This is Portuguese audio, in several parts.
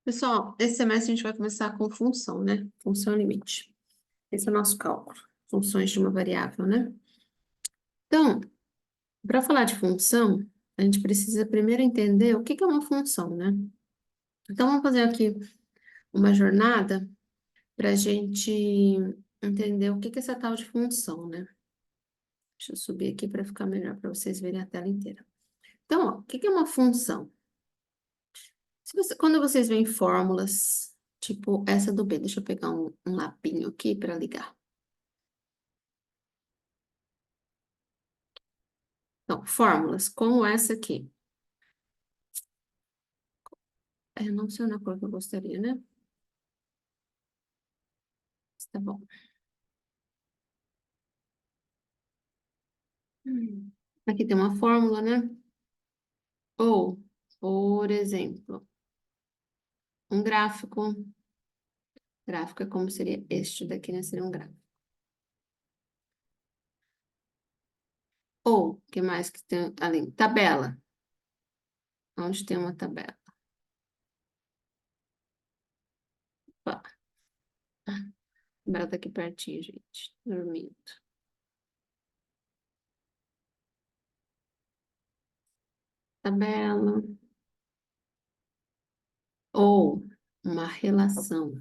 Pessoal, esse semestre a gente vai começar com função, né? Função limite. Esse é o nosso cálculo. Funções de uma variável, né? Então, para falar de função, a gente precisa primeiro entender o que que é uma função, né? Então, vamos fazer aqui uma jornada para a gente entender o que que é essa tal de função, né? Deixa eu subir aqui para ficar melhor para vocês verem a tela inteira. Então, ó, o que que é uma função? Quando vocês veem fórmulas, tipo essa do B, deixa eu pegar um lapinho aqui para ligar. Então, fórmulas como essa aqui. Não sei na cor que eu gostaria, né? Tá bom. Aqui tem uma fórmula, né? Ou, por exemplo, um gráfico. Gráfico é como seria este daqui, né? Seria um gráfico. Ou, o que mais que tem além? Tabela. Onde tem uma tabela? Opa. A tabela tá aqui pertinho, gente. Dormindo. Tabela. Ou uma relação.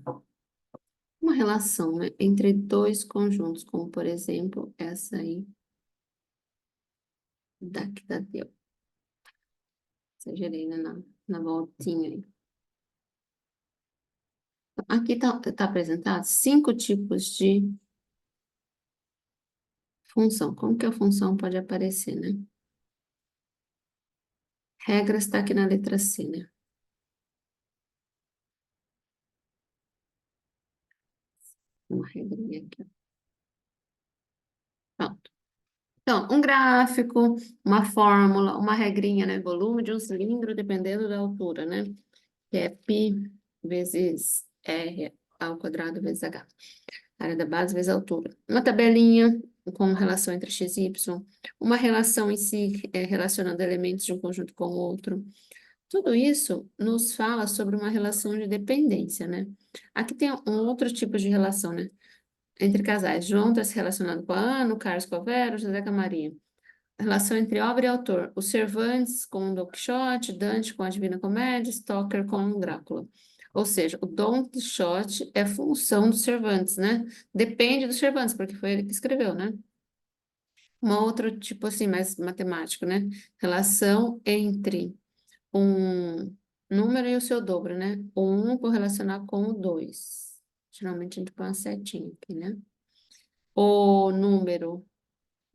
Uma relação, né, entre dois conjuntos, como por exemplo, essa aí, daqui da deu. Exagerei, né, na voltinha aí. Aqui tá apresentado 5 tipos de função. Como que a função pode aparecer, né? Regras está aqui na letra C, né? Uma regrinha aqui, ó. Pronto. Então, um gráfico, uma fórmula, uma regrinha, né? Volume de um cilindro dependendo da altura, né? Que é π vezes r ao quadrado vezes h. Área da base vezes a altura. Uma tabelinha com relação entre x e y. Uma relação em si, relacionando elementos de um conjunto com o outro. Tudo isso nos fala sobre uma relação de dependência, né? Aqui tem um outro tipo de relação, né? Entre casais. João está se relacionando com a Ana, o Carlos com a Vera, o José com a Maria. Relação entre obra e autor. O Cervantes com o Don Quixote, Dante com a Divina Comédia, Stoker com o Drácula. Ou seja, o Don Quixote é função do Cervantes, né? Depende do Cervantes, porque foi ele que escreveu, né? Uma outra, tipo assim, mais matemático, né? Relação entre um número e o seu dobro, né? O 1 correlacionar com o 2. Geralmente a gente põe uma setinha aqui, né? O número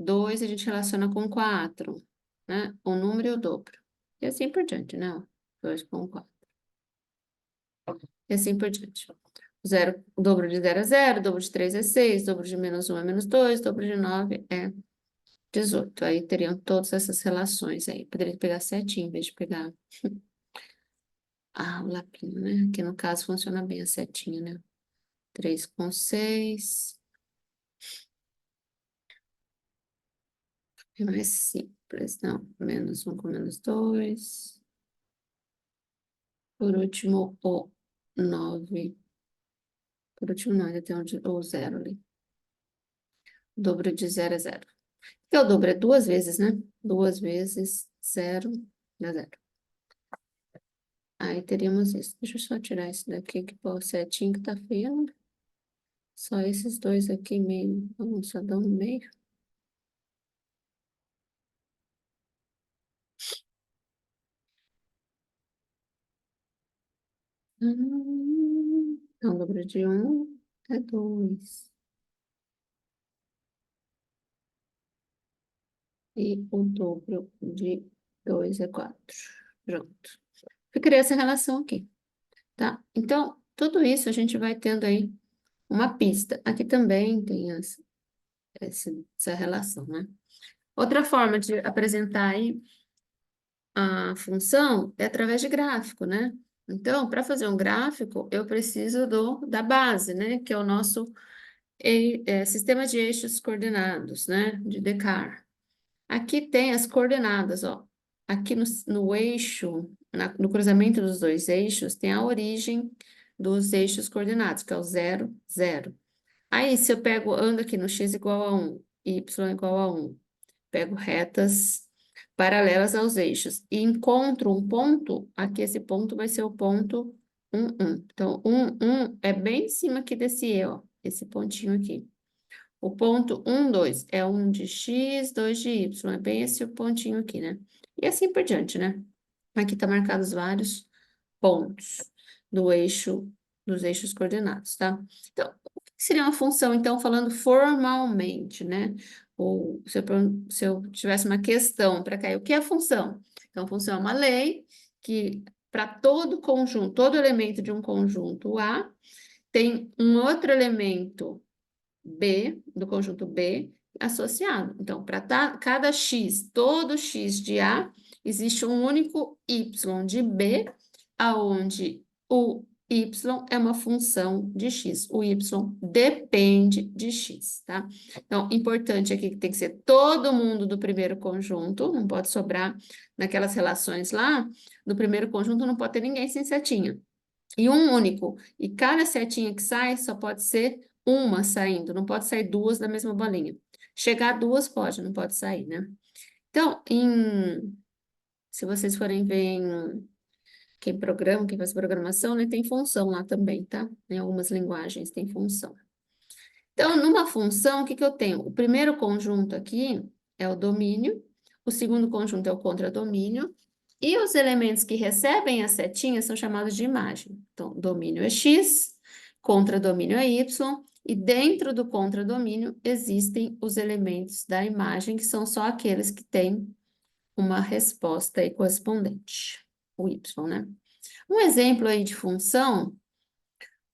2 a gente relaciona com 4, né? O número e o dobro. E assim por diante, né? 2 com 4. E assim por diante. O dobro de 0 é 0, o dobro de 3 é 6, o dobro de menos 1 é menos 2, o dobro de 9 é 18. Aí teriam todas essas relações aí. Poderia pegar setinho em vez de pegar o lapinho, né? Que no caso funciona bem a setinha, né? 3 com 6. É mais simples, não. Menos 1 com menos 2. Por último, o 9. Por último, não, ainda tem o 0 ali. O dobro de 0 é 0. Que é o dobro? É 2 vezes, né? 2 vezes 0 dá 0. Aí teríamos isso. Deixa eu só tirar isso daqui, que pô, o setinho que tá feio. Só esses dois aqui meio. Vamos só dar um meio. Então, o dobro de 1 é 2. E o dobro de 2 é 4. Pronto. Eu criei essa relação aqui, tá? Então, tudo isso a gente vai tendo aí uma pista. Aqui também tem essa relação, né? Outra forma de apresentar aí a função é através de gráfico, né? Então, para fazer um gráfico, eu preciso da base, né? Que é o nosso sistema de eixos coordenados, né? De Descartes. Aqui tem as coordenadas, ó. aqui no eixo, no cruzamento dos dois eixos, tem a origem dos eixos coordenados, que é o 0, 0. Aí, se eu ando aqui no x igual a 1, y igual a 1, pego retas paralelas aos eixos e encontro um ponto, aqui esse ponto vai ser o ponto 1, 1. Então, 1, 1 é bem em cima aqui desse E, ó, esse pontinho aqui. O ponto 1, 2 é 1 de x, 2 de y, é bem esse o pontinho aqui, né? E assim por diante, né? Aqui tá marcados vários pontos dos eixos coordenados, tá? Então, o que seria uma função, então, falando formalmente, né? Ou se eu tivesse uma questão para cair, o que é função? Então, função é uma lei que, para todo conjunto, todo elemento de um conjunto A, tem um outro elemento B, do conjunto B, associado. Então, para cada x, todo x de A, existe um único y de B, aonde o y é uma função de x. O y depende de x, tá? Então, importante aqui que tem que ser todo mundo do primeiro conjunto, não pode sobrar naquelas relações lá, no primeiro conjunto não pode ter ninguém sem setinha. E um único. E cada setinha que sai só pode ser uma saindo, não pode sair duas da mesma bolinha. Chegar a duas pode, não pode sair, né? Então, se vocês forem ver quem programa, quem faz programação, né, tem função lá também, tá? Em algumas linguagens tem função. Então, numa função, o que que eu tenho? O primeiro conjunto aqui é o domínio, o segundo conjunto é o contradomínio, e os elementos que recebem as setinhas são chamados de imagem. Então, domínio é x, contradomínio é y, e dentro do contradomínio existem os elementos da imagem, que são só aqueles que têm uma resposta aí correspondente, o y, né? Um exemplo aí de função,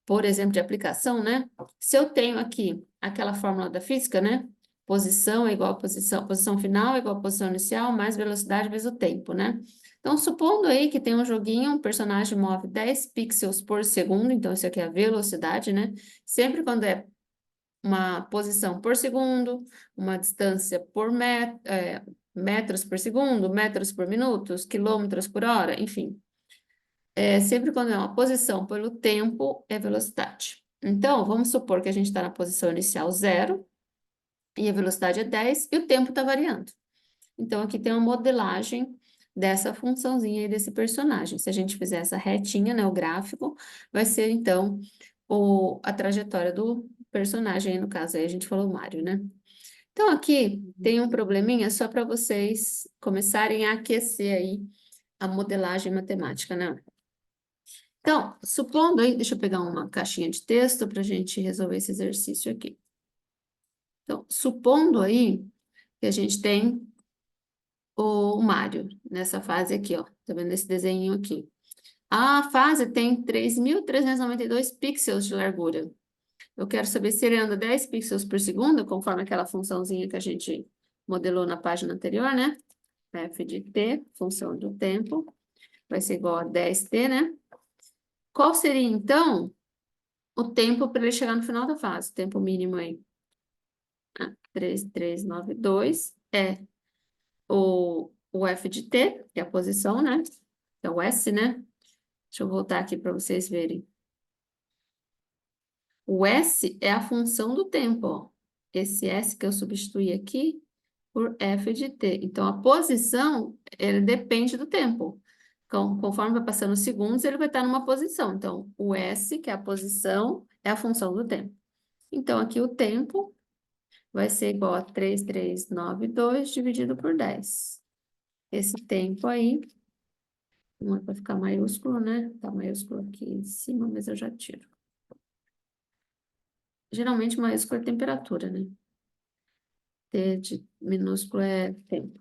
por exemplo, de aplicação, né? Se eu tenho aqui aquela fórmula da física, né? Posição é igual a posição final é igual a posição inicial, mais velocidade vezes o tempo, né? Então, supondo aí que tem um joguinho, um personagem move 10 pixels por segundo, então isso aqui é a velocidade, né? Sempre quando é uma posição por segundo, uma distância por metros por segundo, metros por minutos, quilômetros por hora, enfim. Sempre quando é uma posição pelo tempo, é velocidade. Então, vamos supor que a gente está na posição inicial 0, e a velocidade é 10, e o tempo está variando. Então, aqui tem uma modelagem dessa funçãozinha aí desse personagem. Se a gente fizer essa retinha, né, o gráfico, vai ser, então, a trajetória do personagem, aí no caso, aí a gente falou Mário, né? Então, aqui tem um probleminha só para vocês começarem a aquecer aí a modelagem matemática, né? Então, supondo aí, deixa eu pegar uma caixinha de texto para a gente resolver esse exercício aqui. Então, supondo aí que a gente tem o Mário nessa fase aqui, ó. Tá vendo esse desenho aqui? A fase tem 3.392 pixels de largura. Eu quero saber se ele anda 10 pixels por segundo, conforme aquela funçãozinha que a gente modelou na página anterior, né? F de t, função do tempo, vai ser igual a 10t, né? Qual seria, então, o tempo para ele chegar no final da fase? O tempo mínimo aí. 3.392 é o F de t, que é a posição, né? É o S, né? Deixa eu voltar aqui para vocês verem. O S é a função do tempo, ó. Esse S que eu substituí aqui por F de t. Então, a posição, ele depende do tempo. Então, conforme vai passando os segundos, ele vai estar numa posição. Então, o S, que é a posição, é a função do tempo. Então, aqui o tempo vai ser igual a 3.392 dividido por 10. Esse tempo aí, não é para ficar maiúsculo, né? Tá maiúsculo aqui em cima, mas eu já tiro. Geralmente, maiúsculo é temperatura, né? T de minúsculo é tempo.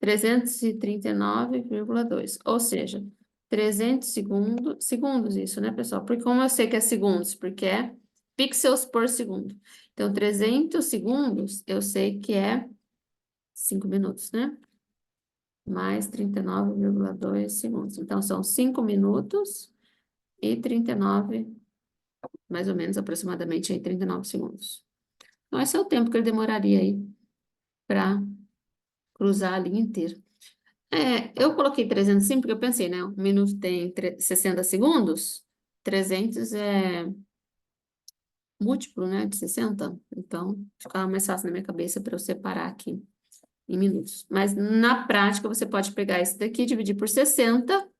339,2, ou seja, 300 segundos isso, né, pessoal? Porque como eu sei que é segundos? Porque é pixels por segundo. Então, 300 segundos, eu sei que é 5 minutos, né? Mais 39,2 segundos. Então, são 5 minutos e 39, mais ou menos, aproximadamente, aí, 39 segundos. Então, esse é o tempo que ele demoraria aí para cruzar a linha inteira. Eu coloquei 305 porque eu pensei, né? Um minuto tem 60 segundos, 300 é múltiplo, né, de 60. Então, ficava mais fácil na minha cabeça para eu separar aqui em minutos. Mas na prática, você pode pegar esse daqui, dividir por 60,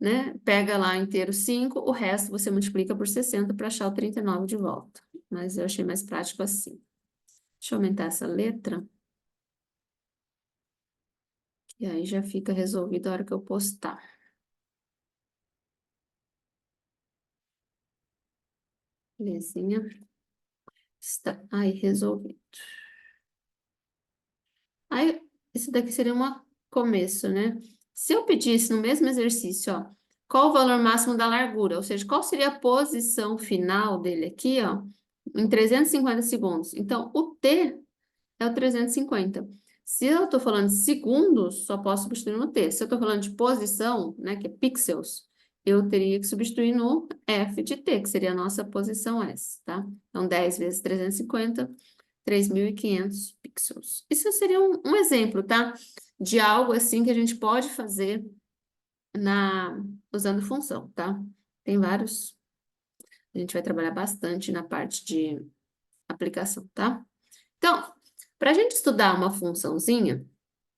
né? Pega lá inteiro 5, o resto você multiplica por 60 para achar o 39 de volta. Mas eu achei mais prático assim. Deixa eu aumentar essa letra. E aí já fica resolvido a hora que eu postar. Belezinha. Está aí resolvido. Aí, isso daqui seria um começo, né? Se eu pedisse no mesmo exercício, ó, qual o valor máximo da largura? Ou seja, qual seria a posição final dele aqui, ó, em 350 segundos? Então, o T é o 350. Se eu estou falando de segundos, só posso substituir no T. Se eu estou falando de posição, né, que é pixels, eu teria que substituir no F de T, que seria a nossa posição S, tá? Então, 10 vezes 350, 3.500 pixels. Isso seria um exemplo, tá? De algo assim que a gente pode fazer usando função, tá? Tem vários. A gente vai trabalhar bastante na parte de aplicação, tá? Então, para a gente estudar uma funçãozinha,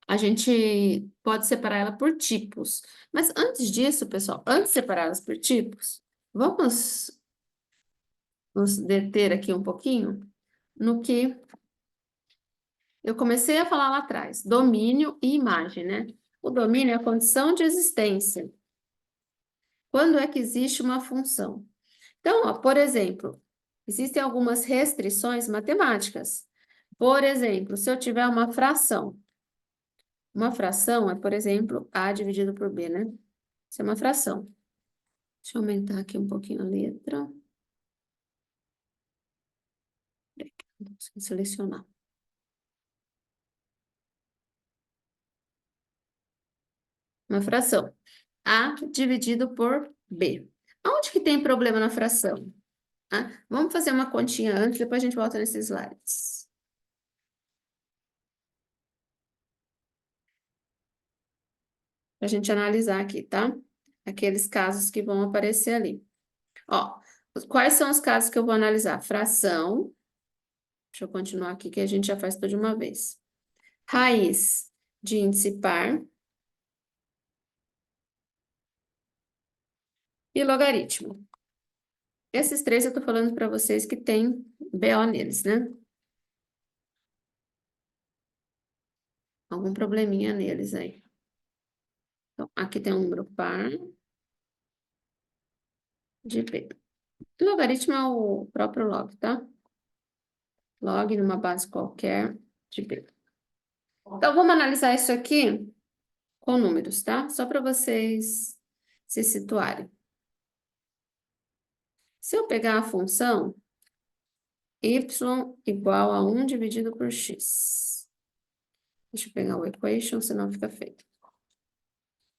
a gente pode separar ela por tipos. Mas antes disso, pessoal, antes de separá-las por tipos, vamos nos deter aqui um pouquinho no que eu comecei a falar lá atrás, domínio e imagem, né? O domínio é a condição de existência. Quando é que existe uma função? Então, ó, por exemplo, existem algumas restrições matemáticas. Por exemplo, se eu tiver uma fração é, por exemplo, A dividido por B, né? Isso é uma fração. Deixa eu aumentar aqui um pouquinho a letra. Não consigo selecionar. Uma fração. A dividido por B. Onde que tem problema na fração? Ah, vamos fazer uma continha antes, depois a gente volta nesses slides. Para a gente analisar aqui, tá? Aqueles casos que vão aparecer ali. Ó, quais são os casos que eu vou analisar? Fração. Deixa eu continuar aqui, que a gente já faz tudo de uma vez. Raiz de índice par. E logaritmo. Esses três eu tô falando para vocês que tem BO neles, né? Algum probleminha neles aí. Então, aqui tem um número par de B. Logaritmo é o próprio log, tá? Log numa base qualquer de B. Então, vamos analisar isso aqui com números, tá? Só para vocês se situarem. Se eu pegar a função y igual a 1 dividido por x. Deixa eu pegar o equation, senão fica feio.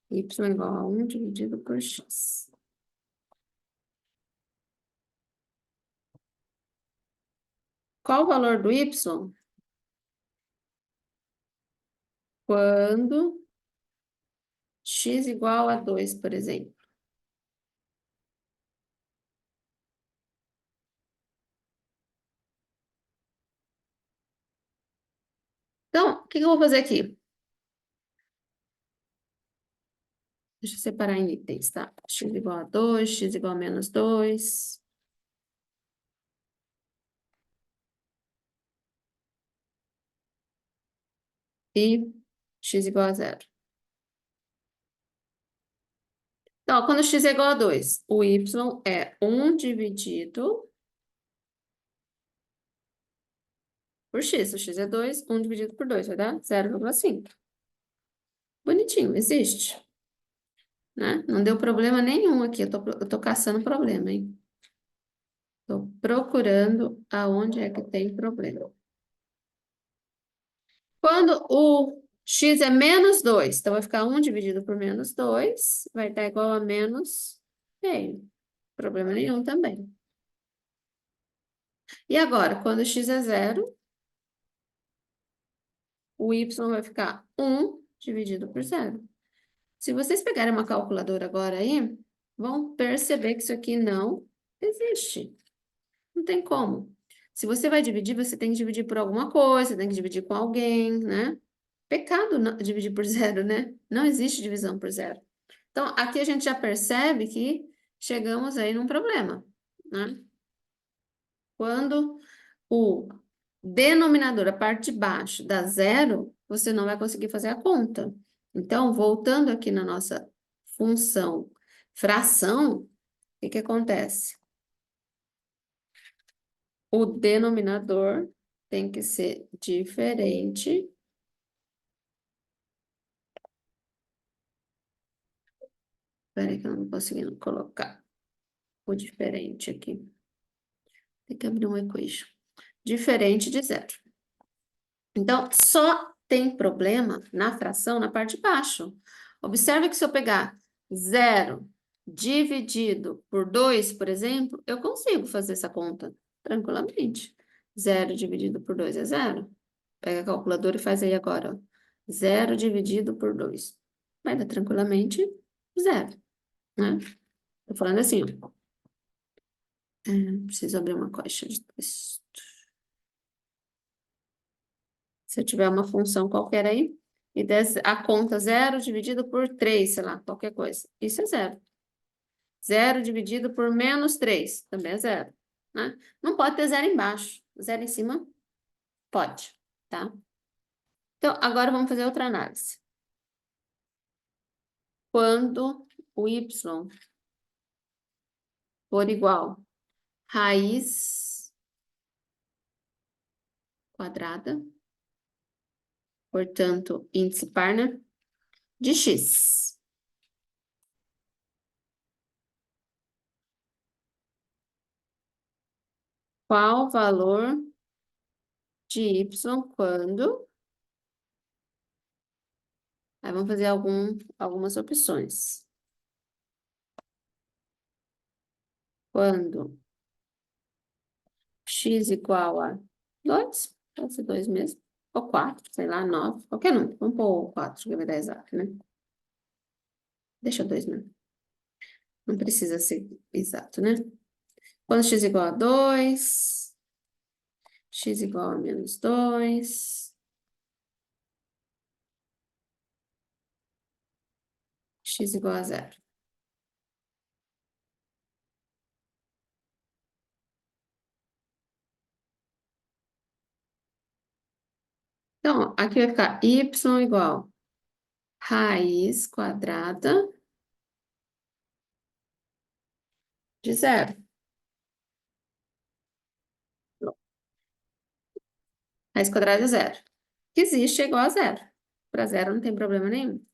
Y igual a 1 dividido por x. Qual o valor do y? Quando x igual a 2, por exemplo. Então, o que eu vou fazer aqui? Deixa eu separar em itens, tá? X igual a 2, x igual a menos 2. E x igual a 0. Então, quando x é igual a 2, o y é 1 dividido por x. O x é 2, 1 dividido por 2 vai dar 0,5. Bonitinho, existe. Né? Não deu problema nenhum aqui. Eu tô caçando problema, hein? Tô procurando aonde é que tem problema. Quando o x é menos 2, então vai ficar 1 dividido por menos 2, vai dar igual a menos meio. Problema nenhum também. E agora, quando x é 0, o y vai ficar 1 dividido por zero. Se vocês pegarem uma calculadora agora aí, vão perceber que isso aqui não existe. Não tem como. Se você vai dividir, você tem que dividir por alguma coisa, tem que dividir com alguém, né? Pecado dividir por zero, né? Não existe divisão por zero. Então, aqui a gente já percebe que chegamos aí num problema, né? Quando o denominador, a parte de baixo, dá zero, você não vai conseguir fazer a conta. Então, voltando aqui na nossa função fração, o que que acontece? O denominador tem que ser diferente. Espera que eu não estou conseguindo colocar o diferente aqui. Tem que abrir um equation. Diferente de zero. Então, só tem problema na fração na parte de baixo. Observe que se eu pegar zero dividido por 2, por exemplo, eu consigo fazer essa conta tranquilamente. Zero dividido por 2 é zero. Pega a calculadora e faz aí agora, ó. 0 dividido por 2. Vai dar tranquilamente zero, né? Tô falando assim, ó. Preciso abrir uma caixa de texto. Se eu tiver uma função qualquer aí, e der a conta 0 dividido por 3, sei lá, qualquer coisa. Isso é zero. 0 dividido por menos 3, também é zero, né? Não pode ter zero embaixo. Zero em cima, pode, tá? Então, agora vamos fazer outra análise. Quando o y for igual raiz quadrada, portanto, índice par, né? De x. Qual o valor de y quando... Aí vamos fazer algumas opções. Quando x igual a 2, pode ser 2 mesmo, ou 4, sei lá, 9, qualquer número. Vamos pôr 4, que vai dar exato, né? Deixa 2 mesmo. Não precisa ser exato, né? Quando x igual a 2, x igual a menos 2, x igual a 0. Então, aqui vai ficar y igual raiz quadrada de 0. Raiz quadrada de 0. Que existe é igual a 0. Para 0 não tem problema nenhum.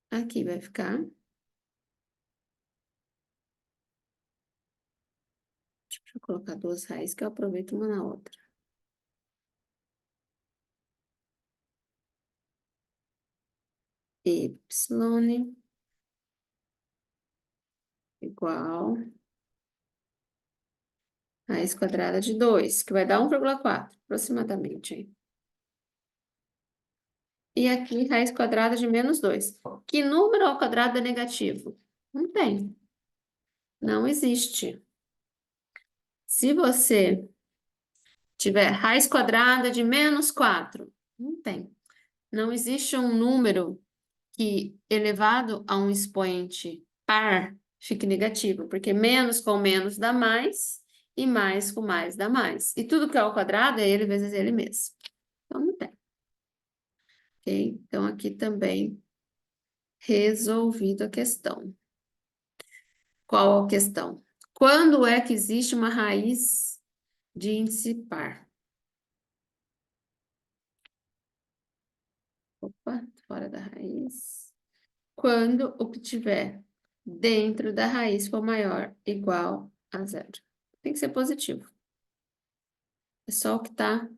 Aqui vai ficar... Deixa eu colocar duas raízes que eu aproveito uma na outra. Y igual raiz quadrada de 2, que vai dar 1,4, aproximadamente. Hein? E aqui, raiz quadrada de menos 2. Que número ao quadrado é negativo? Não tem. Não existe. Se você tiver raiz quadrada de menos 4, não tem. Não existe um número que, elevado a um expoente par, fique negativo, porque menos com menos dá mais, e mais com mais dá mais. E tudo que é ao quadrado é ele vezes ele mesmo. Então, não tem. Ok? Então, aqui também resolvido a questão. Qual a questão? Quando é que existe uma raiz de índice par? Opa, fora da raiz. Quando o que tiver dentro da raiz for maior, igual a 0. Tem que ser positivo. É só o que está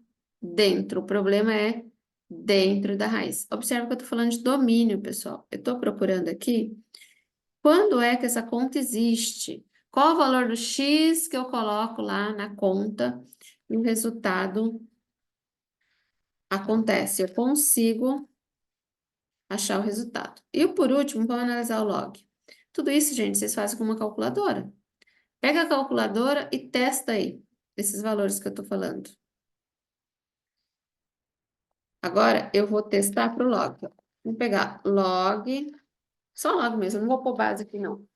dentro. O problema é dentro da raiz. Observe que eu estou falando de domínio, pessoal. Eu estou procurando aqui quando é que essa conta existe. Qual o valor do x que eu coloco lá na conta e o resultado acontece. Eu consigo achar o resultado. E por último, vamos analisar o log. Tudo isso, gente, vocês fazem com uma calculadora. Pega a calculadora e testa aí esses valores que eu estou falando. Agora, eu vou testar para o log. Vou pegar log, só log mesmo, não vou pôr base aqui não.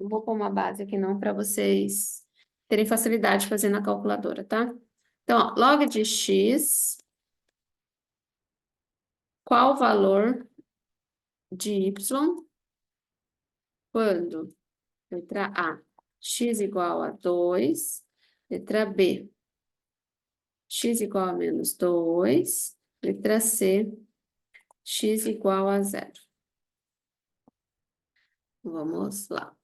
Não vou pôr uma base aqui não, para vocês terem facilidade de fazer na calculadora, tá? Então, ó, log de x, qual o valor de y quando? Letra A, x igual a 2. Letra B, x igual a menos 2. Letra C, x igual a 0. Vamos lá.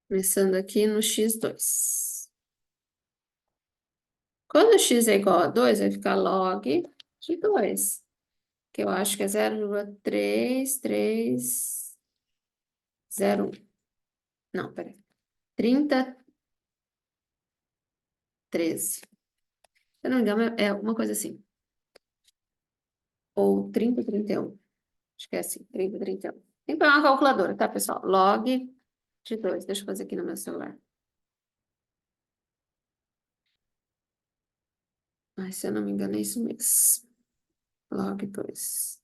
Começando aqui no x2. Quando x é igual a 2, vai ficar log de 2, que eu acho que é 0,3301. Não, peraí. 3013. Se eu não me engano, é alguma coisa assim. Ou 3031. Acho que é assim, 3031. Tem que pegar uma calculadora, tá, pessoal? Log de 2. Deixa eu fazer aqui no meu celular. Mas se eu não me engano, é isso mesmo. Log 2.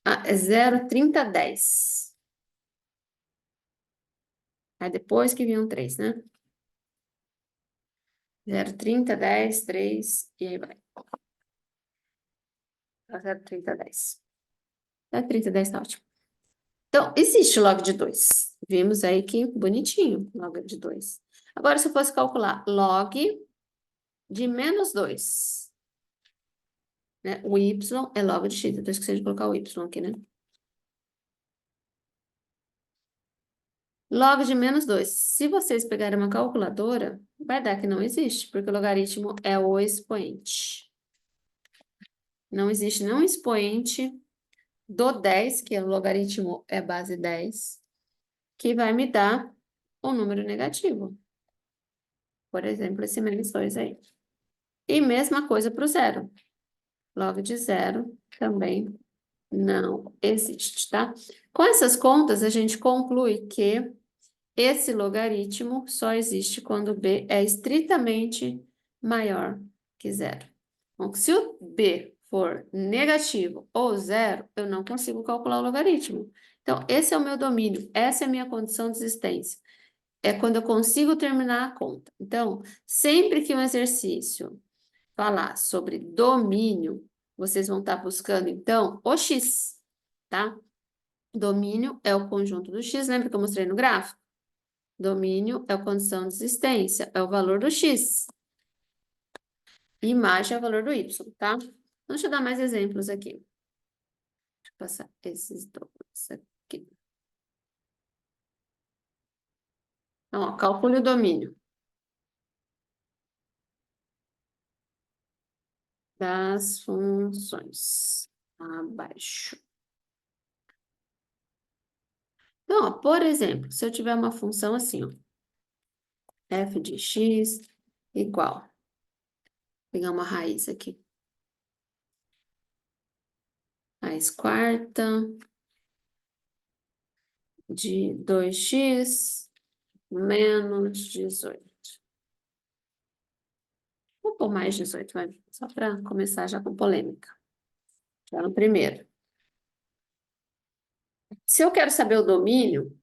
Ah, é 0,3010. Aí depois que vinha um 3, né? 0,3010, 3, e aí vai. 0,3010. 0,3010 tá ótimo. Então, existe log de 2. Vimos aí que bonitinho, log de 2. Agora, se eu fosse calcular log de menos 2, né? O y é log de x. Eu tô esquecendo de colocar o y aqui, né? Log de menos 2. Se vocês pegarem uma calculadora, vai dar que não existe, porque o logaritmo é o expoente. Não existe nenhum expoente do 10, que é o logaritmo é base 10, que vai me dar um número negativo. Por exemplo, esse menos 2 aí. E mesma coisa para o zero. Log de zero também não existe, tá? Com essas contas, a gente conclui que esse logaritmo só existe quando b é estritamente maior que zero. Então, se o b for negativo ou zero, eu não consigo calcular o logaritmo. Então, esse é o meu domínio, essa é a minha condição de existência. É quando eu consigo terminar a conta. Então, sempre que um exercício falar sobre domínio, vocês vão estar buscando, então, o x, tá? Domínio é o conjunto do x, lembra que eu mostrei no gráfico? Domínio é a condição de existência, é o valor do x. Imagem é o valor do y, tá? Então, deixa eu dar mais exemplos aqui. Deixa eu passar esses dois aqui. Então, ó, calcule o domínio das funções. Abaixo. Então, ó, por exemplo, se eu tiver uma função assim, ó, f de x igual. Vou pegar uma raiz aqui. Raiz quarta de 2x menos 18. Vou pôr mais 18, vai, só para começar já com polêmica. Já no primeiro. Se eu quero saber o domínio,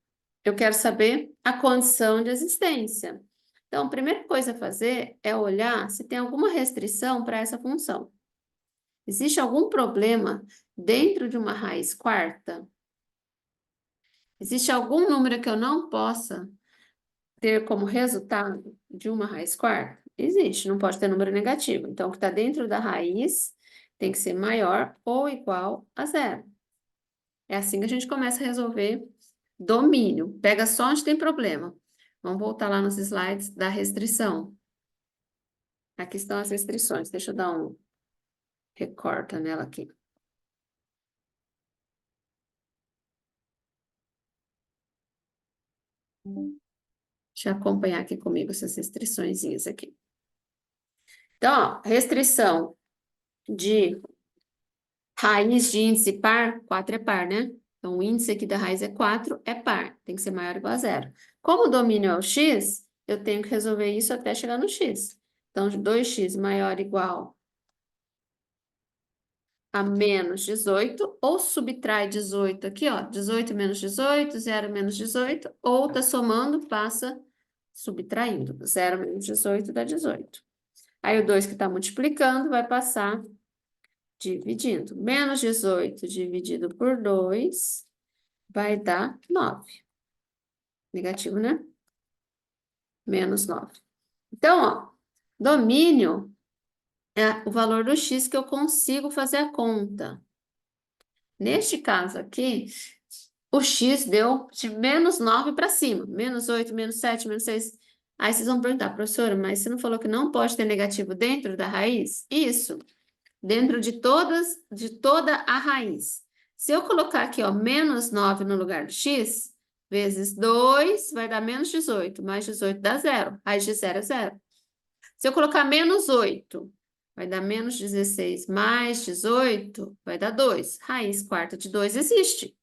eu quero saber a condição de existência. Então, a primeira coisa a fazer é olhar se tem alguma restrição para essa função. Existe algum problema dentro de uma raiz quarta? Existe algum número que eu não possa ter como resultado de uma raiz quarta? Existe, não pode ter número negativo. Então, o que está dentro da raiz tem que ser maior ou igual a zero. É assim que a gente começa a resolver domínio. Pega só onde tem problema. Vamos voltar lá nos slides da restrição. Aqui estão as restrições. Deixa eu dar um recorta nela aqui. Deixa eu acompanhar aqui comigo essas restriçõezinhas aqui. Então, ó, restrição de raiz de índice par, 4 é par, né? Então, o índice aqui da raiz é 4, é par. Tem que ser maior ou igual a zero. Como o domínio é o x, eu tenho que resolver isso até chegar no x. Então, 2x maior ou igual a menos 18, ou subtrai 18 aqui, ó. 18 menos 18, 0 menos 18, ou tá somando, passa subtraindo. 0 menos 18 dá 18. Aí o 2 que está multiplicando vai passar dividindo. Menos 18 dividido por 2 vai dar 9. Negativo, né? Menos 9. Então, ó, domínio é o valor do x que eu consigo fazer a conta. Neste caso aqui, o x deu de menos 9 para cima. Menos 8, menos 7, menos 6. Aí vocês vão perguntar, professora, mas você não falou que não pode ter negativo dentro da raiz? Isso. Dentro de toda a raiz. Se eu colocar aqui, ó, menos 9 no lugar de x, vezes 2 vai dar menos 18. Mais 18 dá zero. Raiz de zero é zero. Se eu colocar menos 8, vai dar menos 16 mais 18, vai dar 2. Raiz quarta de 2 existe.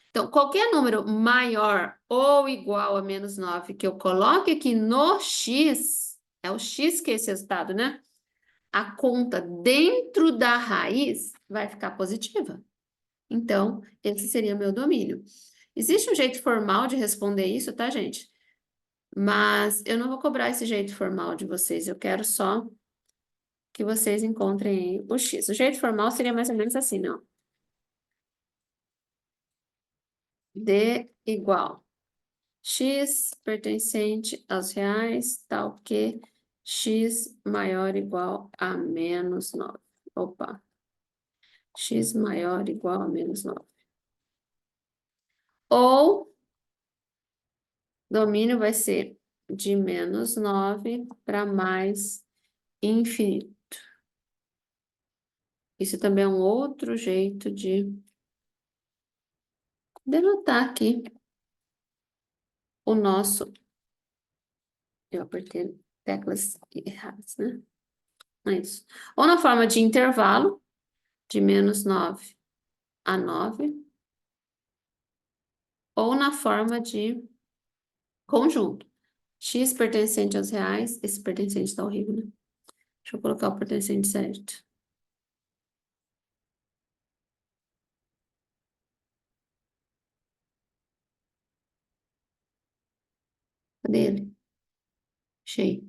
Então, qualquer número maior ou igual a menos 9 que eu coloque aqui no x, é o x que é esse resultado, né? A conta dentro da raiz vai ficar positiva. Então, esse seria o meu domínio. Existe um jeito formal de responder isso, tá, gente? Mas eu não vou cobrar esse jeito formal de vocês, eu quero só que vocês encontrem o x. O jeito formal seria mais ou menos assim, não? D igual x pertencente aos reais, tal que x maior ou igual a menos 9. Opa. X maior ou igual a menos 9. Ou domínio vai ser de menos 9 para mais infinito. Isso também é um outro jeito de denotar aqui o nosso. Eu apertei teclas erradas, né? É isso. Ou na forma de intervalo, de menos 9 a 9. Ou na forma de conjunto. X pertencente aos reais, esse pertencente tá horrível, né? Deixa eu colocar o pertencente certo. Cadê ele? Achei.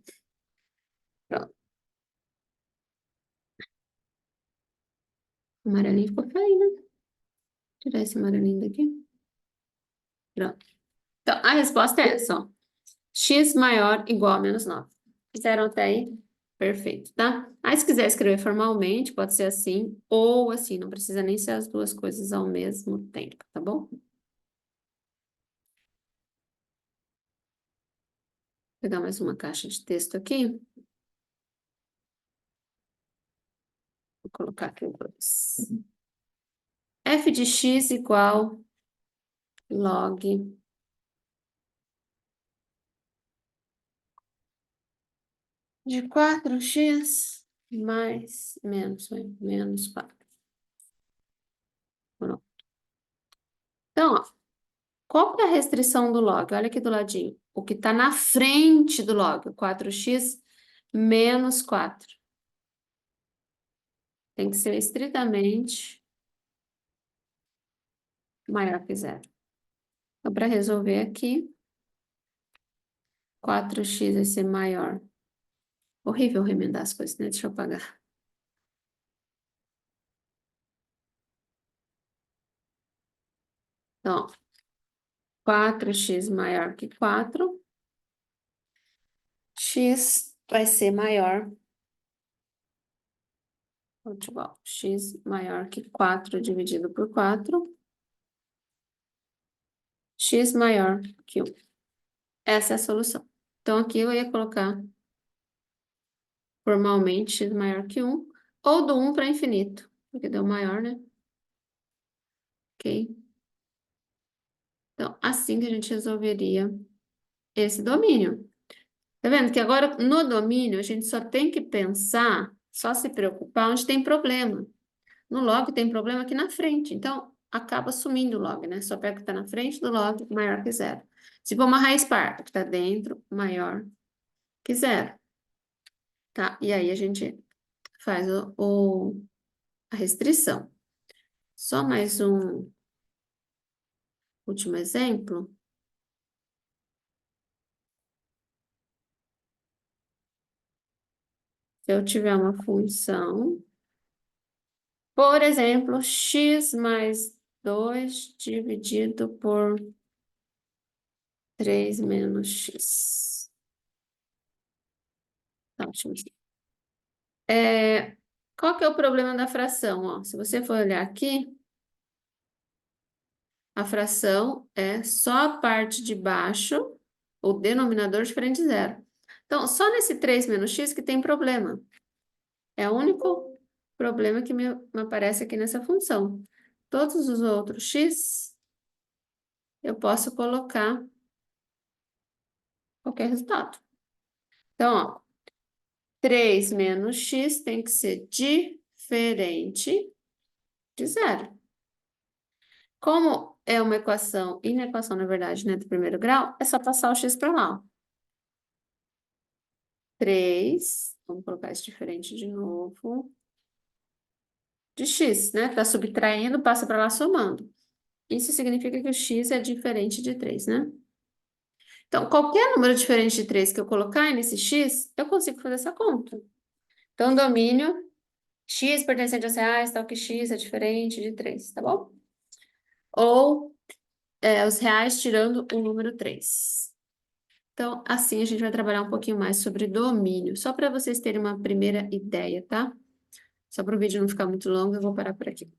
Pronto. O amarelinho ficou feio, né? Tirar esse amarelinho daqui. Pronto. Então, a resposta é essa, ó. X maior igual a menos 9. Fizeram até aí? Perfeito, tá? Aí, se quiser escrever formalmente, pode ser assim ou assim. Não precisa nem ser as duas coisas ao mesmo tempo, tá bom? Vou pegar mais uma caixa de texto aqui. Vou colocar aqui o 2. F de x igual log de 4x mais menos 4. Pronto. Então, ó, qual que é a restrição do log? Olha aqui do ladinho. O que está na frente do log, o 4x menos 4. Tem que ser estritamente maior que zero. Então, para resolver aqui, 4x vai ser maior. Horrível remendar as coisas, né? Deixa eu apagar. Então, 4x maior que 4. X vai ser maior. Igual. X maior que 4 dividido por 4. X maior que 1. Essa é a solução. Então, aqui eu ia colocar formalmente x maior que 1, ou do 1 para infinito, porque deu maior, né? Ok? Então, assim que a gente resolveria esse domínio. Tá vendo que agora, no domínio, a gente só tem que pensar, só se preocupar onde tem problema. No log tem problema aqui na frente, então acaba sumindo o log, né? Só pega o que está na frente do log maior que zero. Se for uma raiz par, o que está dentro maior que zero, tá? E aí a gente faz a restrição. Só mais um último exemplo. Se eu tiver uma função, por exemplo, x mais 2 dividido por 3 menos x. Tá, deixa eu ver. Qual que é o problema da fração? Ó, se você for olhar aqui, a fração é só a parte de baixo, o denominador diferente de zero. Então, só nesse 3 menos x que tem problema. É o único problema que me aparece aqui nessa função. Todos os outros x, eu posso colocar qualquer resultado. Então, ó, 3 menos x tem que ser diferente de zero. Como é uma equação, inequação, na verdade, né, do primeiro grau, é só passar o x para lá, ó. 3, vamos colocar isso diferente de novo, de x, né? Tá subtraindo, passa para lá somando. Isso significa que o x é diferente de 3, né? Então, qualquer número diferente de 3 que eu colocar nesse x, eu consigo fazer essa conta. Então, domínio x pertencente aos reais, tal que x é diferente de 3, tá bom? Ou os reais tirando o número 3. Então, assim a gente vai trabalhar um pouquinho mais sobre domínio, só para vocês terem uma primeira ideia, tá? Só para o vídeo não ficar muito longo, eu vou parar por aqui.